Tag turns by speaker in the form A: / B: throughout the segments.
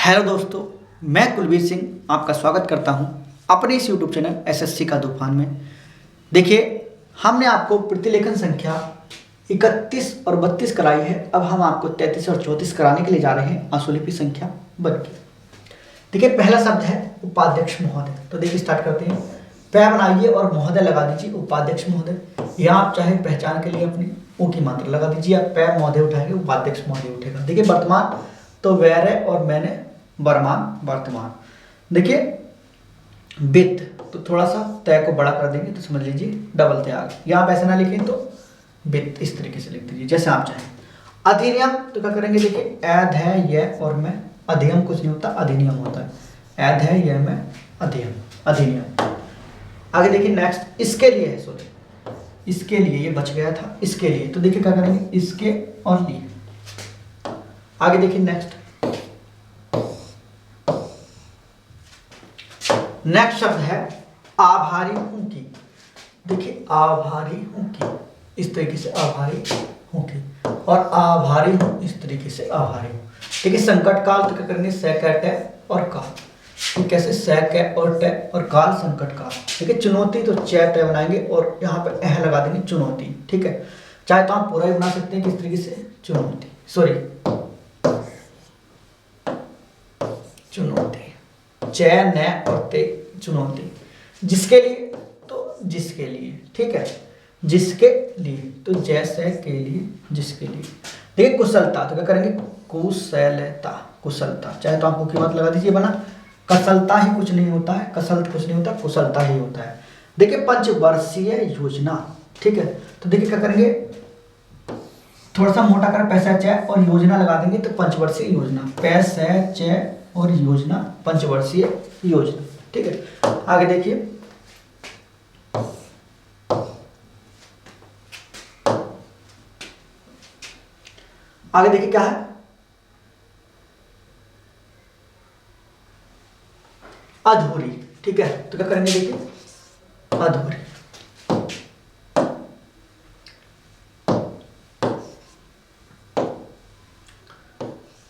A: Hello दोस्तों, मैं कुलवीर सिंह आपका स्वागत करता हूं अपने इस यूट्यूब चैनल एसएससी का तूफान में। देखिए, हमने आपको प्रतिलेखन संख्या 31 और 32 कराई है। अब हम आपको 33 और 34 कराने के लिए जा रहे हैं आशुलिपि संख्या बन के। देखिए, पहला शब्द है उपाध्यक्ष महोदय। तो देखिए स्टार्ट करते हैं। पै बनाइए और महोदय लगा दीजिए, उपाध्यक्ष महोदय। या आप चाहे पहचान के लिए अपनी ऊ की मात्रा लगा दीजिए। आप पै महोदय उठाएंगे, उपाध्यक्ष महोदय उठेगा। देखिए वर्तमान तो वैर है और मैंने वर्मान वर्तमान। देखिए वित्त तो थोड़ा सा तय को बड़ा कर देंगे तो समझ लीजिए डबल तय आ गया। या आप ऐसे ना लिखें तो वित्त इस तरीके से लिख दीजिए जैसे आप चाहें। अधिनियम तो क्या करेंगे, देखिए ऐद है यह और मैं, अधिनियम कुछ नहीं होता, अधिनियम होता है। ऐद है यह मैं, अधिनियम। आगे देखिए नेक्स्ट, इसके लिए है, सॉरी इसके लिए, ये बच गया था, इसके लिए। तो देखिए क्या करेंगे, इसके और लिए। आगे देखिए नेक्स्ट शब्द है आभारी हूं की। देखिए आभारी हूं की, इस तरीके से आभारी हूं की, और आभारी हूं इस तरीके से आभारी हूं। देखिए संकट काल तो क्या करेंगे, सै कै टे और काल। तो कैसे, सै कै और टे और काल संकट काल। ठीक है, चुनौती तो चै टे बनाएंगे और यहाँ पे एह लगा देंगे चुनौती। ठीक है, चाहे तो आप पूरा ही बना सकते हैं किस तरीके से, चुनौती, सॉरी चुनौती, चै नै और ते चुनौती। जिसके लिए तो जिसके लिए, ठीक है, जिसके लिए तो जैसे के लिए, जिसके लिए। देखिए कुशलता तो क्या करेंगे, कुशलता, कुशलता। चाहे तो आप मुख्य मत लगा दीजिए, बना कसलता ही कुछ नहीं होता है, कसलत कुछ नहीं होता, कुशलता ही होता है। देखिए पंचवर्षीय योजना। ठीक है, तो देखिए क्या करेंगे, थोड़ा सा मोटा कर पैसा चय और योजना लगा देंगे तो पंचवर्षीय योजना। पैसा चय और योजना, पंचवर्षीय योजना। ठीक है, आगे देखिए क्या है, अधूरी। ठीक है, तो क्या करेंगे, देखिए अधूरी,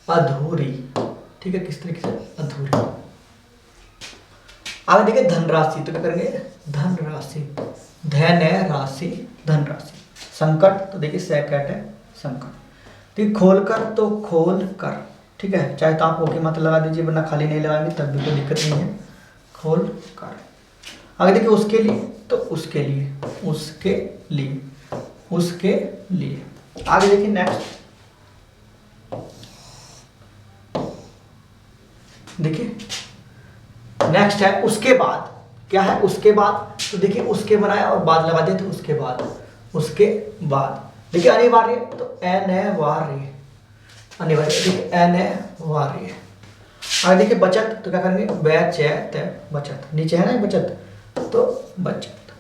A: अधूरी। ठीक है, किस तरीके से, अधूरी। आगे देखिए धनराशि तो क्या करेंगे, धनराशि, धन राशि, धनराशि। संकट तो देखिए सैकट है, संकट। ठीक, खोलकर तो खोल कर। ठीक है, चाहे तो आप ओके मत लगा दीजिए, वरना खाली नहीं लगाएंगे तब भी कोई दिक्कत नहीं है, खोल कर। आगे देखिए उसके लिए तो उसके लिए, उसके लिए, उसके लिए। आगे देखिए नेक्स्ट, देखिए नेक्स्ट है उसके बाद। क्या है, उसके बाद तो देखिए उसके बनाया और बाद लगा दिया तो उसके बाद, उसके बाद। देखिए अनिवार्य तो अनिवार्य, अनिवार्य, देखिए अनिवार्य। आगे देखिए बचत तो क्या करेंगे, बचत, बचत, नीचे है ना बचत तो बचत।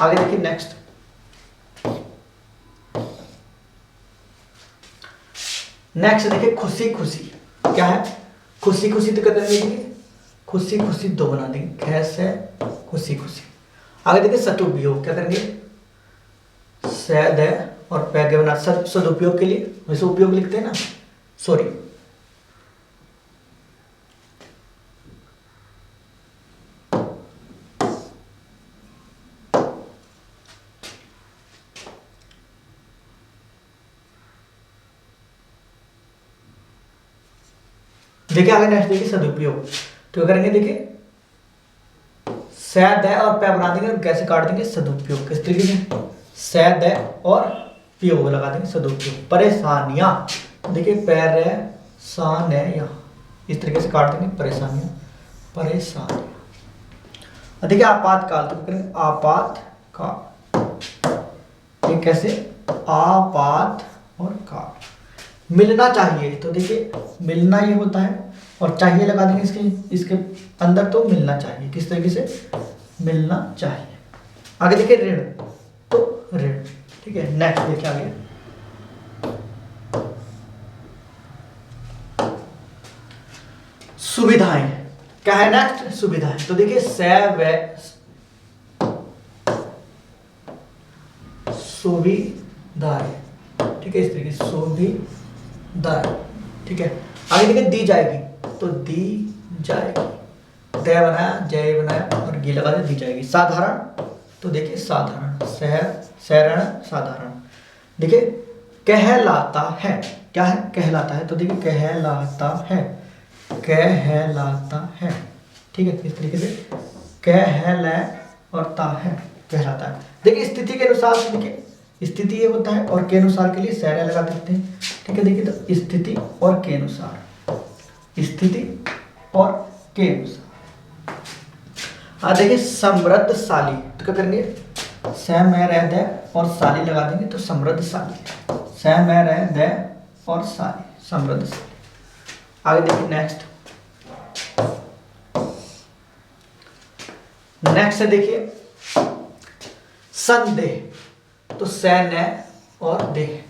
A: आगे देखिए नेक्स्ट, देखिए खुशी खुशी। क्या है, खुशी खुशी तो क्या करेंगे, खुशी खुशी दो बना देंगे, कैसे, खुशी खुशी। आगे देखिए सदुपयोग, क्या करेंगे, सद और पैगे बना, सदुपयोग के लिए वैसे उपयोग लिखते हैं ना, सॉरी देखिए आगे नेक्स्ट देखिए सदुपयोग तो क्या करेंगे, देखिए सद और पै बना देंगे और कैसे काट देंगे, सदुपयोग। किस तरीके से, सद और पयोग लगा देंगे, सदुपयोग। परेशानियां देखिए परेशानियां, इस तरीके से काट देंगे, परेशानियां, परेशानियां। देखिए आपातकाल तो करेंगे आपातकाल, ये कैसे, आपात और काल। मिलना चाहिए तो देखिए मिलना ये होता है और चाहिए लगा देंगे इसके अंदर तो मिलना चाहिए, किस तरीके से, मिलना चाहिए। आगे देखिए ऋण तो ऋण। ठीक है, नेक्स्ट देखिए आगे सुविधाएं। क्या है नेक्स्ट, सुविधाएं। तो देखिए सुविधाएं। ठीक है, इस तरीके से सुविधाएं। ठीक है, आगे देखिए दी जाएगी तो दी जाएगी। दय बनाया, जय बनाया और गी लगा दे, दी जाएगी। साधारण, तो देखिए साधारण, सैरण साधारण। देखिए कहलाता है, क्या है? कहलाता है। तो देखिए कहलाता है, कहलाता है। ठीक है, किस तरीके से कहला और ता है, कहलाता है। देखिए स्थिति के अनुसार, देखिए स्थिति ये होता है और के अनुसार के लिए सैरा लगा देते हैं। ठीक है, देखिए तो स्थिति और के अनुसार, स्थिति और के अनुसार। देखिए समृद्धशाली, तो क्या करेंगे? स में रह दे और साली लगा देंगे तो समृद्धशाली। स में रह दे और साली, समृद्धशाली। आगे देखिए नेक्स्ट है, देखिए संदेह, तो सैन्य और देह।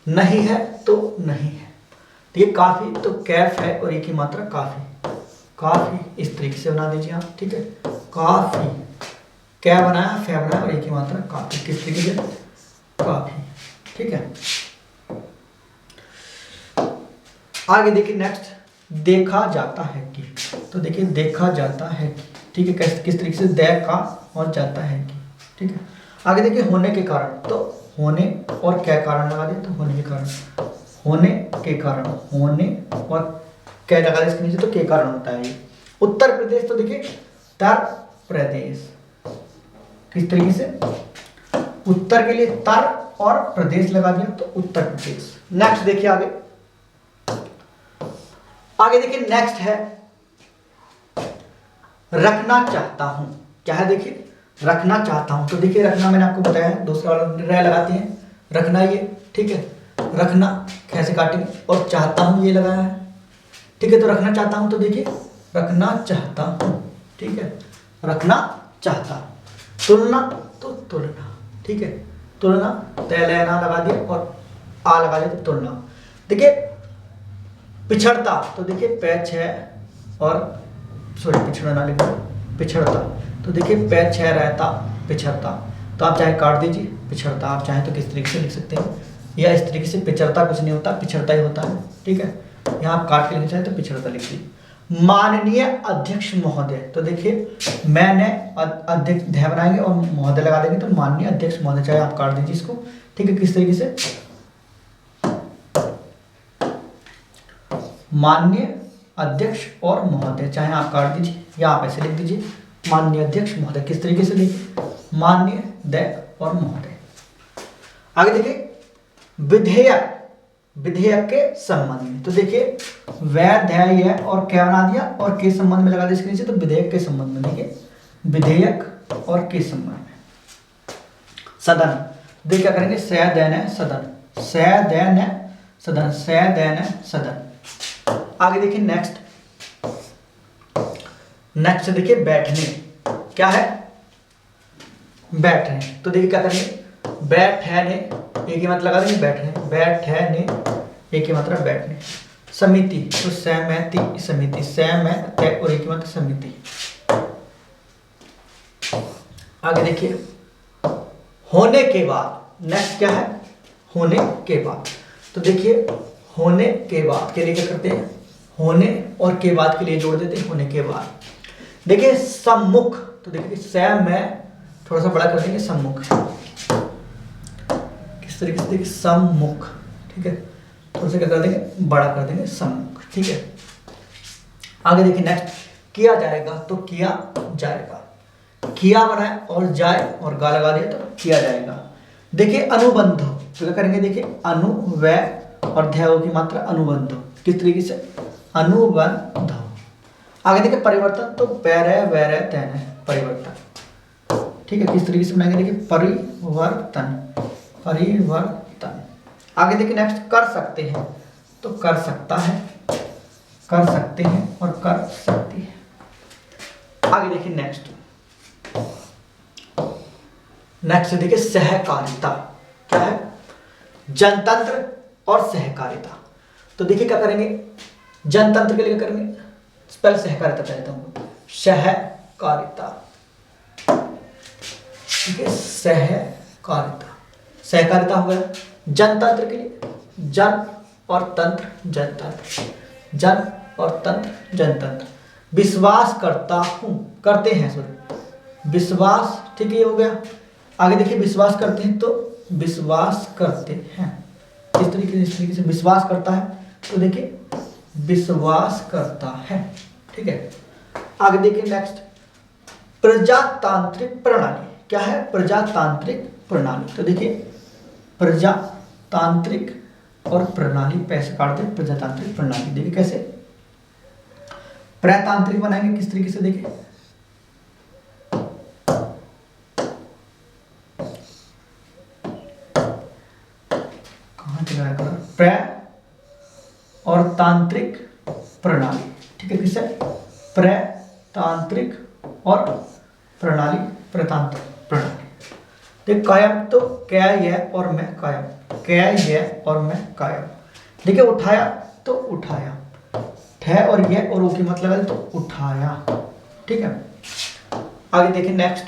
A: नहीं है तो नहीं है। ये काफी, तो कैफ है और ये की मात्रा काफी, काफी। इस तरीके से बना दीजिए आप। ठीक है, काफी, क्या बनाया? फै बनाया और ये की मात्रा काफी। किस तरीके से? काफी। ठीक है, आगे देखिए नेक्स्ट, देखा जाता है कि, तो देखिए देखा जाता है कि। ठीक है, किस तरीके से? दे का और जाता है कि। ठीक है, आगे देखिए होने के कारण, तो होने और क्या कारण लगा दे, तो होने के कारण, होने के कारण, होने और क्या लगा दे इसके नीचे, तो के कारण होता है ये। उत्तर प्रदेश, तो देखिए उत्तर प्रदेश। किस तरीके से? उत्तर के लिए तर और प्रदेश लगा दिया तो उत्तर प्रदेश। नेक्स्ट देखिए आगे देखिए नेक्स्ट है रखना चाहता हूं। क्या है? देखिए रखना चाहता हूं। तो देखिए रखना मैंने आपको बताया है, दूसरा वाला रह लगाते हैं, रखना ये। ठीक है, रखना कैसे काटेंगे, और चाहता हूं ये लगाया है। ठीक है, तो रखना चाहता हूं, तो देखिए रखना चाहता हूं। ठीक है, रखना चाहता। तुलना, तो तुलना। ठीक है, तुलना, तैलना लगा दिया और आ लगा दिया तो तुलना। देखिए पिछड़ता, तो देखिए पैच है और सॉरी पिछड़ना लिखा, पिछड़ता। तो देखिए पैच है रहता, पिछड़ता। तो आप चाहे काट दीजिए पिछड़ता, आप चाहे तो किस तरीके से लिख सकते हैं, या इस तरीके से पिछड़ता कुछ नहीं होता, पिछड़ता ही होता है। ठीक है, यहाँ आप काट के लिखना चाहे तो पिछड़ता लिख दीजिए। माननीय अध्यक्ष महोदय, तो देखिए मैंने अध्यक्ष ध्यान बनाएंगे और महोदय लगा देंगे तो माननीय अध्यक्ष महोदय, चाहे आप काट दीजिए इसको। ठीक है, किस तरीके से? माननीय अध्यक्ष और महोदय, चाहे आप काट दीजिए या आप ऐसे लिख दीजिए माननीय अध्यक्ष महोदय। किस तरीके से देखिए? माननीय दय और महोदय। आगे देखिए विधेयक, विधेयक के संबंध में, तो देखिए वैधेय और क्या बना दिया और के संबंध में लगा दिया इसके नीचे, तो विधेयक के संबंध में। देखिए विधेयक और के संबंध में। सदन, देखिए क्या करेंगे? सदैन सदन, सदैन सदन, सदैन सदन। आगे देखिए नेक्स्ट देखिए बैठने। क्या है? बैठने। तो देखिए क्या करेंगे? बैठने, एक ही मतलब लगा देंगे बैठने, बैठने एक ही मतलब बैठने। समिति, तो सहमति समिति, सहमति और एक ही मतलब समिति। आगे देखिए होने के बाद, नेक्स्ट क्या है? होने के बाद। तो देखिए होने के बाद के लिए क्या करते हैं? होने और के बाद के लिए जोड़ देते हैं, होने के बाद। देखिए सम्मुख, तो देखिए स में थोड़ा सा बड़ा कर देंगे सम्मुख। किस तरीके से? देखिए सम्मुख। ठीक है, थोड़ा सा क्या कर देंगे? बड़ा कर देंगे, सम्मुख। ठीक है, आगे देखिए नेक्स्ट किया जाएगा, तो किया जाएगा। किया बनाए और जाए और गा लगा दिया तो किया जाएगा। देखिए अनुबंध, तो क्या करेंगे? देखिए अनु व और ध्यान की मात्रा अनुबंध। किस तरीके से? अनुबंध। आगे देखिए परिवर्तन, तो पैर वैर तैन, परिवर्तन। ठीक है, किस तरीके से बनाएंगे? देखिए परिवर्तन, परिवर्तन। आगे देखिए नेक्स्ट कर सकते हैं, तो कर सकता है, कर सकते हैं और कर सकती है। आगे देखिए नेक्स्ट देखिए सहकारिता। क्या है? जनतंत्र और सहकारिता। तो देखिए क्या करेंगे? जनतंत्र के लिए क्या करेंगे? पहले सहकारिता कहता हूं, सहकारिता। ठीक है, सहकारिता, सहकारिता हो गया। जनतंत्र के लिए जन और तंत्र, जनतंत्र, जन और तंत्र जनतंत्र। विश्वास करता हूँ, करते हैं सॉरी, विश्वास, ठीक है ये हो गया। आगे देखिए विश्वास करते हैं तो विश्वास करते हैं, इस तरीके से विश्वास करता है तो देखिए विश्वास करता है, ठीक है। आगे देखिए नेक्स्ट, प्रजातांत्रिक प्रणाली, क्या है प्रजातांत्रिक प्रणाली, तो देखिए प्रजातांत्रिक और प्रणाली पैसे काटते हैं, प्रजातांत्रिक प्रणाली देखिए कैसे प्रजातांत्रिक बनाएंगे, किस तरीके से देखिए, कहां चला गया प्र और तांत्रिक प्रणाली, ठीक है, किससे प्रतांत्रिक और प्रणाली, प्रतांत्रिक प्रणाली। देखिए कायम तो क्या यह और मैं कायम, क्या यह और मैं कायम, देखिए उठाया तो उठाया, ठह और यह और वो की मतलब है तो उठाया, ठीक है। आगे देखिए नेक्स्ट,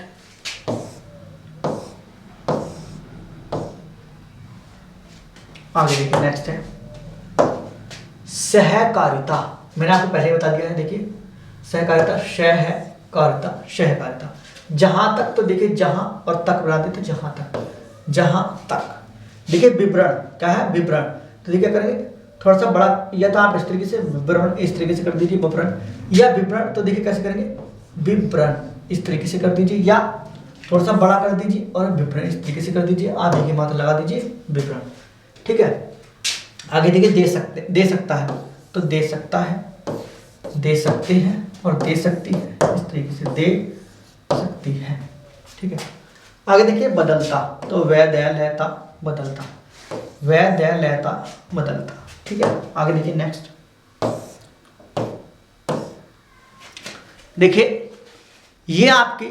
A: आगे देखिए नेक्स्ट है सहकारिता। मैंने आपको पहले बता दिया है, देखिए सहकारिता, सहकारिता, सहकारिता। जहां तक तो देखिए जहां और तक बनाते थे, जहां तक, जहां तक। देखिए विवरण, क्या है विवरण, तो देखिए करेंगे थोड़ा सा बड़ा, या तो आप इस तरीके से विवरण इस तरीके से कर दीजिए विवरण, या विवरण तो देखिए कैसे करेंगे विवरण इस तरीके से कर दीजिए, या थोड़ा सा बड़ा कर दीजिए और विवरण इस तरीके से कर दीजिए, आगे की मात्रा लगा दीजिए विवरण, ठीक है। आगे देखिए दे सकता है तो दे सकता है, दे सकते हैं और दे सकती है, इस तरीके से दे सकती है, ठीक है। आगे देखिए बदलता, तो वह दया लेता बदलता, वह दया लेता बदलता, ठीक है। आगे देखिए नेक्स्ट, देखिए ये आपकी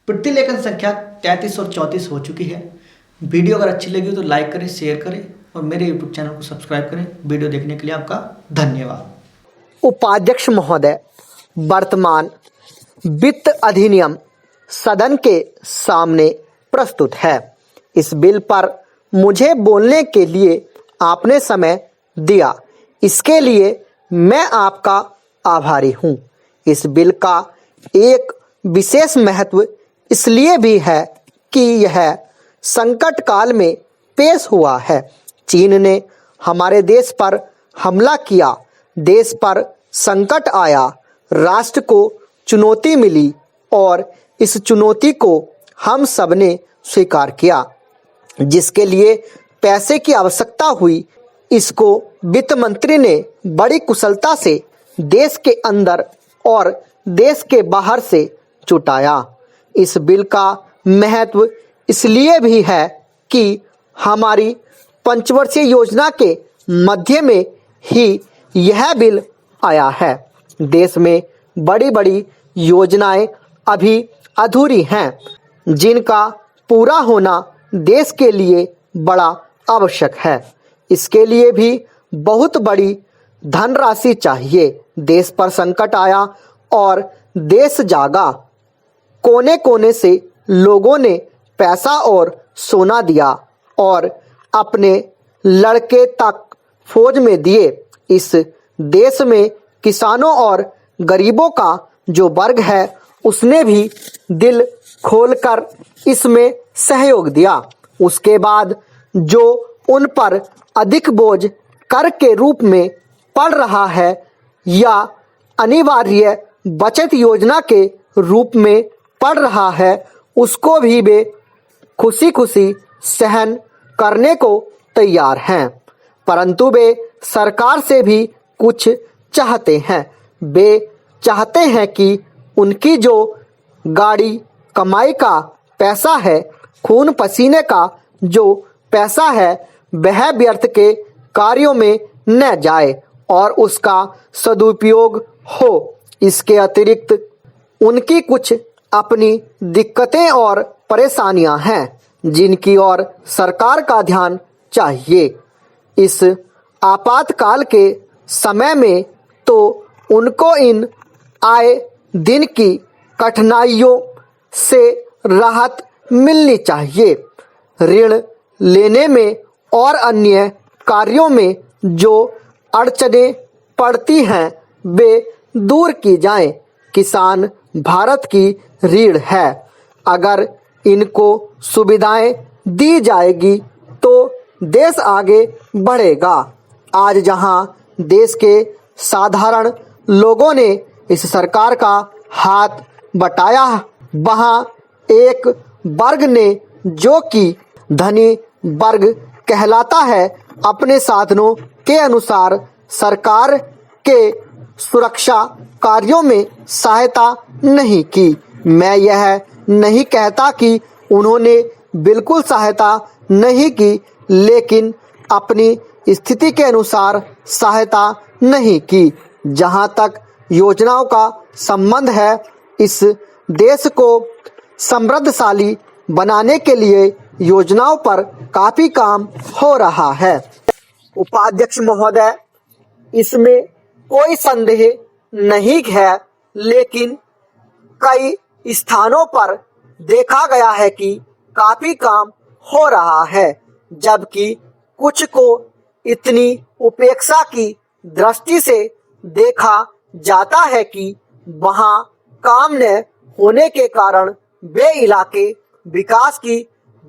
A: प्रतिलेखन संख्या 33 और 34 हो चुकी है। वीडियो अगर अच्छी लगी हो तो लाइक करें, शेयर करें और मेरे यूट्यूब चैनल को सब्सक्राइब करें। वीडियो देखने के लिए आपका धन्यवाद।
B: उपाध्यक्ष महोदय, वर्तमान वित्त अधिनियम सदन के सामने प्रस्तुत है। इस बिल पर मुझे बोलने के लिए आपने समय दिया, इसके लिए मैं आपका आभारी हूं। इस बिल का एक विशेष महत्व इसलिए भी है कि यह संकट काल में पेश हुआ है। चीन ने हमारे देश पर हमला किया, देश पर संकट आया, राष्ट्र को चुनौती मिली और इस चुनौती को हम सबने स्वीकार किया, जिसके लिए पैसे की आवश्यकता हुई। इसको वित्त मंत्री ने बड़ी कुशलता से देश के अंदर और देश के बाहर से जुटाया। इस बिल का महत्व इसलिए भी है कि हमारी पंचवर्षीय योजना के मध्य में ही यह बिल आया है। देश में बड़ी बड़ी योजनाएं अभी अधूरी हैं, जिनका पूरा होना देश के लिए बड़ा आवश्यक है। इसके लिए भी बहुत बड़ी धनराशि चाहिए। देश पर संकट आया और देश जागा। कोने कोने से लोगों ने पैसा और सोना दिया और अपने लड़के तक फौज में दिए। इस देश में किसानों और गरीबों का जो वर्ग है, उसने भी दिल खोलकर इसमें सहयोग दिया। उसके बाद जो उन पर अधिक बोझ कर के रूप में पड़ रहा है या अनिवार्य बचत योजना के रूप में पड़ रहा है, उसको भी वे खुशी खुशी सहन करने को तैयार हैं। परंतु वे सरकार से भी कुछ चाहते हैं। वे चाहते हैं कि उनकी जो गाड़ी कमाई का पैसा है, खून पसीने का जो पैसा है, वह व्यर्थ के कार्यों में न जाए और उसका सदुपयोग हो। इसके अतिरिक्त उनकी कुछ अपनी दिक्कतें और परेशानियां हैं, जिनकी ओर सरकार का ध्यान चाहिए। इस आपातकाल के समय में तो उनको इन आए दिन की कठिनाइयों से राहत मिलनी चाहिए। ऋण लेने में और अन्य कार्यों में जो अड़चनें पड़ती हैं, वे दूर की जाएं। किसान भारत की रीढ़ है। अगर इनको सुविधाएं दी जाएगी तो देश आगे बढ़ेगा। आज जहां देश के साधारण लोगों ने इस सरकार का हाथ बटाया, वहां एक वर्ग ने, जो कि धनी वर्ग कहलाता है, अपने साधनों के अनुसार सरकार के सुरक्षा कार्यों में सहायता नहीं की। मैं यह नहीं कहता कि उन्होंने बिल्कुल सहायता नहीं की, लेकिन अपनी स्थिति के अनुसार सहायता नहीं की। जहां तक योजनाओं का संबंध है, इस देश को समृद्धशाली बनाने के लिए योजनाओं पर काफी काम हो रहा है। उपाध्यक्ष महोदय, इसमें कोई संदेह नहीं है, लेकिन कई स्थानों पर देखा गया है कि काफी काम हो रहा है, जबकि कुछ को इतनी उपेक्षा की दृष्टि से देखा जाता है कि वहां काम न होने के कारण वे इलाके विकास की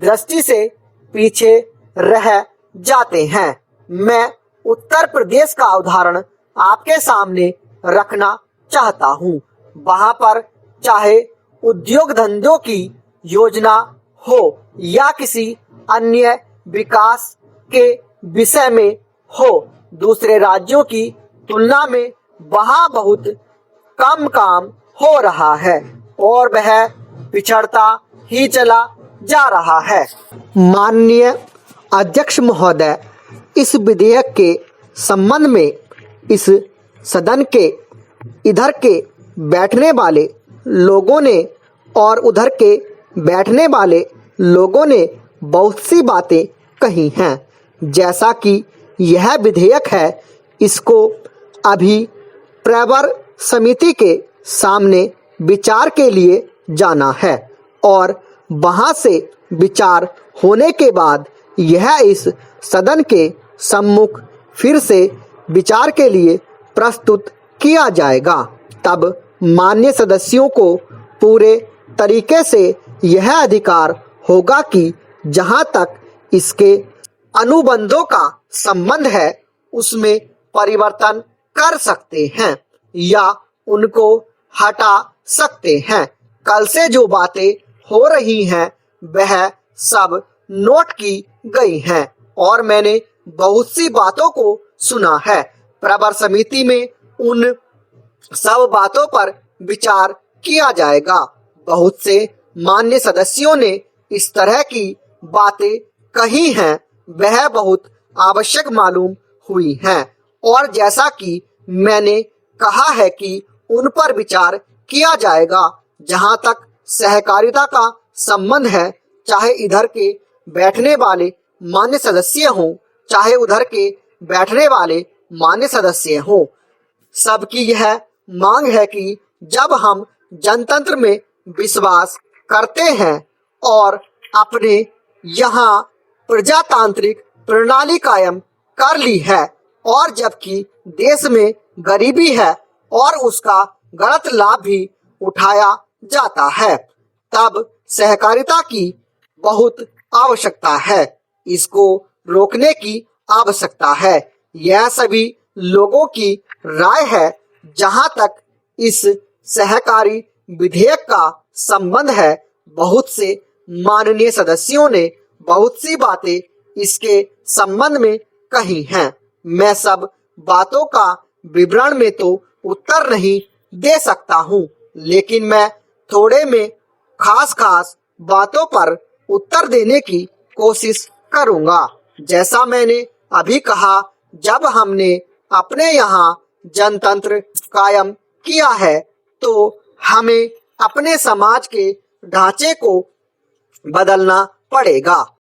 B: दृष्टि से पीछे रह जाते हैं। मैं उत्तर प्रदेश का उदाहरण आपके सामने रखना चाहता हूं। वहां पर चाहे उद्योग धंधों की योजना हो या किसी अन्य विकास के विषय में हो, दूसरे राज्यों की तुलना में वहां बहुत कम काम हो रहा है और वह पिछड़ता ही चला जा रहा है। माननीय अध्यक्ष महोदय, इस विधेयक के संबंध में इस सदन के इधर के बैठने वाले लोगों ने और उधर के बैठने वाले लोगों ने बहुत सी बातें कही हैं। जैसा कि यह विधेयक है, इसको अभी प्रवर समिति के सामने विचार के लिए जाना है और वहां से विचार होने के बाद यह इस सदन के सम्मुख फिर से विचार के लिए प्रस्तुत किया जाएगा। तब मान्य सदस्यों को पूरे तरीके से यह अधिकार होगा कि जहां तक इसके अनुबंधों का संबंध है, उसमें परिवर्तन कर सकते हैं या उनको हटा सकते हैं। कल से जो बातें हो रही हैं, वह सब नोट की गई हैं और मैंने बहुत सी बातों को सुना है। प्रवर समिति में उन सब बातों पर विचार किया जाएगा। बहुत से मान्य सदस्यों ने इस तरह की बातें कही हैं, वह बहुत आवश्यक मालूम हुई हैं और जैसा कि मैंने कहा है कि उन पर विचार किया जाएगा। जहां तक सहकारिता का संबंध है, चाहे इधर के बैठने वाले मान्य सदस्य हों, चाहे उधर के बैठने वाले मान्य सदस्य हों, सबकी यह मांग है कि जब हम जनतंत्र में विश्वास करते हैं और अपने यहाँ प्रजातांत्रिक प्रणाली कायम कर ली है और जबकि देश में गरीबी है और उसका गलत लाभ भी उठाया जाता है, तब सहकारिता की बहुत आवश्यकता है। इसको रोकने की आवश्यकता है। यह सभी लोगों की राय है। जहां तक इस सहकारी विधेयक का संबंध है, बहुत से माननीय सदस्यों ने बहुत सी बातें इसके संबंध में कही हैं। मैं सब बातों का विवरण में तो उत्तर नहीं दे सकता हूं, लेकिन मैं थोड़े में खास बातों पर उत्तर देने की कोशिश करूंगा। जैसा मैंने अभी कहा, जब हमने अपने यहाँ जनतंत्र कायम किया है, तो हमें अपने समाज के ढांचे को बदलना पड़ेगा।